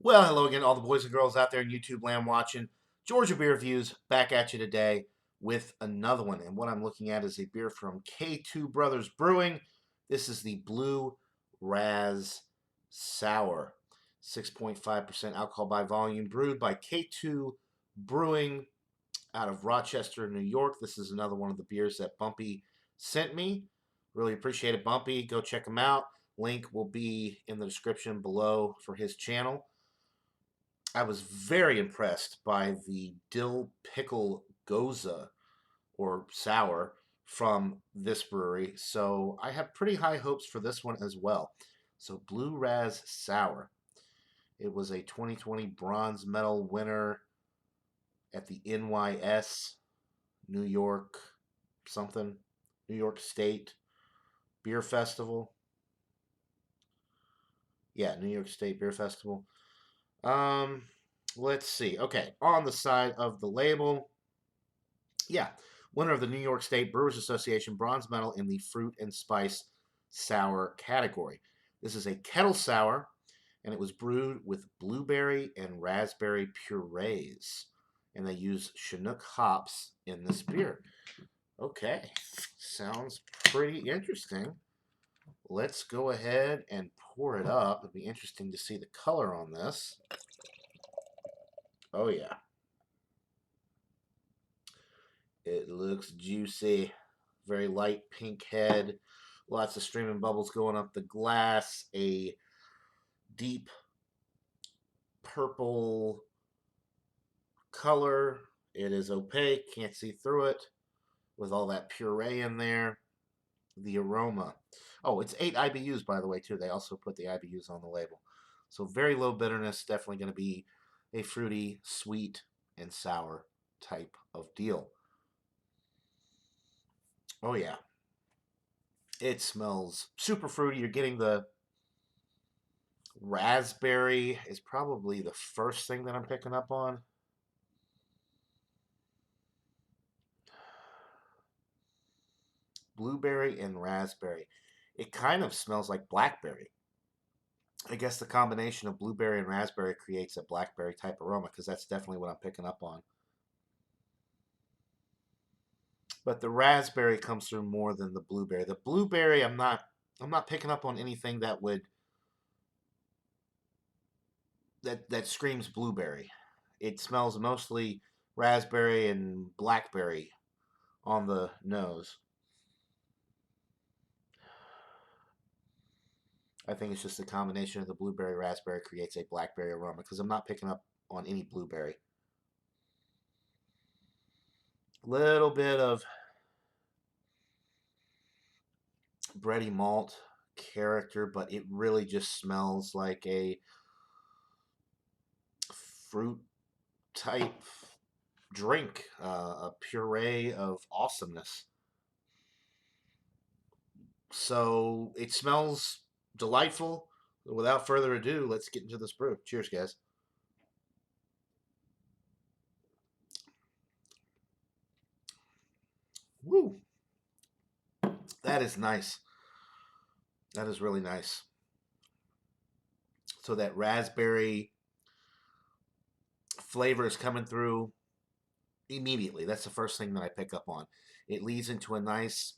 Well, hello again, all the boys and girls out there in YouTube land watching. Georgia Beer Reviews back at you today with another one. And what I'm looking at is a beer from K2 Brothers Brewing. This is the Blue Razz Sour. 6.5% alcohol by volume, brewed by K2 Brewing out of Rochester, New York. This is another one of the beers that Bumpy sent me. Really appreciate it, Bumpy. Go check him out. Link will be in the description below for his channel. I was very impressed by the dill pickle goza or sour from this brewery. So I have pretty high hopes for this one as well. So Blue Razz Sour. It was a 2020 bronze medal winner at the NYS New York something, New York State Beer Festival. Yeah, New York State Beer Festival. Um, let's see. Okay, on the side of the label, yeah, winner of the New York State Brewers Association bronze medal in the fruit and spice sour category. This is a kettle sour, and it was brewed with blueberry and raspberry purees, and they use Chinook hops in this beer. Okay, sounds pretty interesting. Let's go ahead and pour it up. It'd be interesting to see the color on this. Oh yeah. It looks juicy. Very light pink head. Lots of streaming bubbles going up the glass. A deep purple color. It is opaque. Can't see through it. With all that puree in there. The aroma. Oh, it's 8 IBUs, by the way, too. They also put the IBUs on the label. So very low bitterness. Definitely going to be a fruity, sweet, and sour type of deal. Oh, yeah. It smells super fruity. You're getting the raspberry is probably the first thing that I'm picking up on. Blueberry and raspberry. It kind of smells like blackberry. I guess the combination of blueberry and raspberry creates a blackberry type aroma because that's definitely what I'm picking up on. But the raspberry comes through more than the blueberry. The blueberry, I'm not picking up on anything that would that screams blueberry. It smells mostly raspberry and blackberry on the nose. I think it's just the combination of the blueberry raspberry creates a blackberry aroma because I'm not picking up on any blueberry. Little bit of bready malt character, but it really just smells like a fruit type drink, a puree of awesomeness. So it smells delightful. Without further ado, let's get into this brew. Cheers, guys. Woo! That is nice. That is really nice. So that raspberry flavor is coming through immediately. That's the first thing that I pick up on. It leads into a nice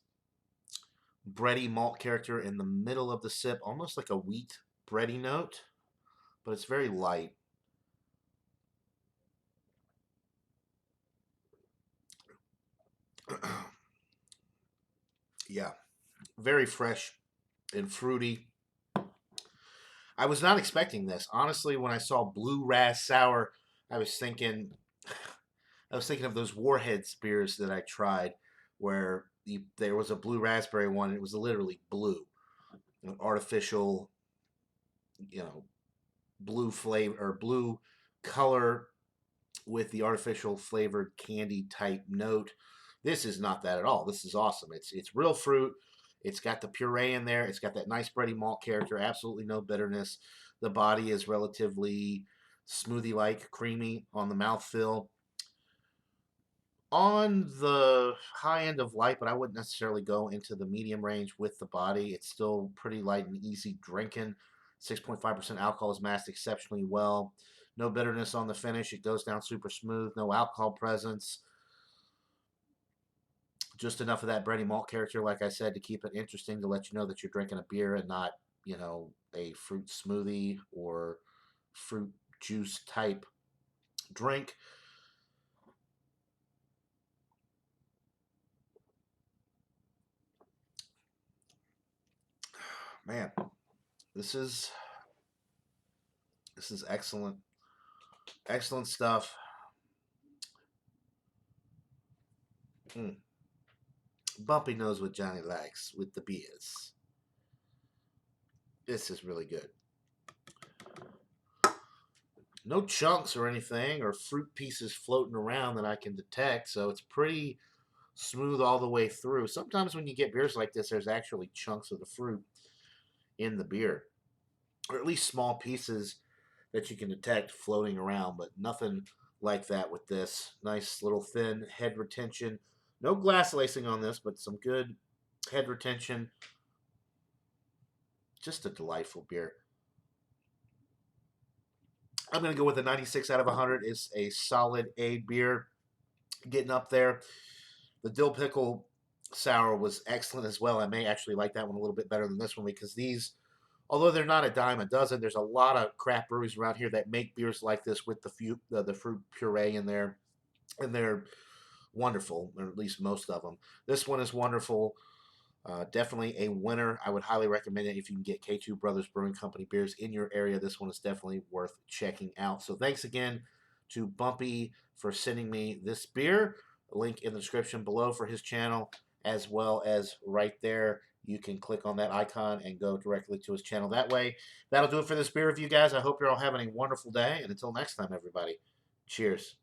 bready malt character in the middle of the sip, almost like a wheat bready note, but it's very light. Yeah, very fresh and fruity. I was not expecting this. Honestly, when I saw Blue Razz Sour, I was thinking I was thinking of those Warheads beers that I tried where there was a blue raspberry one and it was literally blue. An artificial, you know, blue flavor or blue color with the artificial flavored candy type note. This is not that at all. This is awesome. It's real fruit. It's got the puree in there. It's got that nice bready malt character. Absolutely no bitterness. The body is relatively smoothie like, creamy on the mouthfeel. On the high end of light, but I wouldn't necessarily go into the medium range with the body. It's still pretty light and easy drinking. 6.5% alcohol is masked exceptionally well. No bitterness on the finish. It goes down super smooth. No alcohol presence. Just enough of that bready malt character, like I said, to keep it interesting, to let you know that you're drinking a beer and not, a fruit smoothie or fruit juice type drink. Man, this is excellent. Excellent stuff. Mm. Bumpy knows what Johnny likes with the beers. This is really good. No chunks or anything or fruit pieces floating around that I can detect, so it's pretty smooth all the way through. Sometimes when you get beers like this, there's actually chunks of the fruit in the beer, or at least small pieces that you can detect floating around, but nothing like that with this. Nice little thin head retention. No glass lacing on this, but some good head retention. Just a delightful beer. I'm going to go with a 96 out of 100. It's a solid A beer. Getting up there. The dill pickle sour was excellent as well. I may actually like that one a little bit better than this one because these, although they're not a dime a dozen, there's a lot of craft breweries around here that make beers like this with the fruit puree in there, and they're wonderful, or at least most of them. This one is wonderful. Definitely a winner. I would highly recommend it if you can get K2 Brothers Brewing Company beers in your area. This one is definitely worth checking out. So thanks again to Bumpy for sending me this beer. Link in the description below for his channel, as well as right there. You can click on that icon and go directly to his channel that way. That'll do it for this beer review, guys. I hope you're all having a wonderful day. And until next time, everybody, cheers.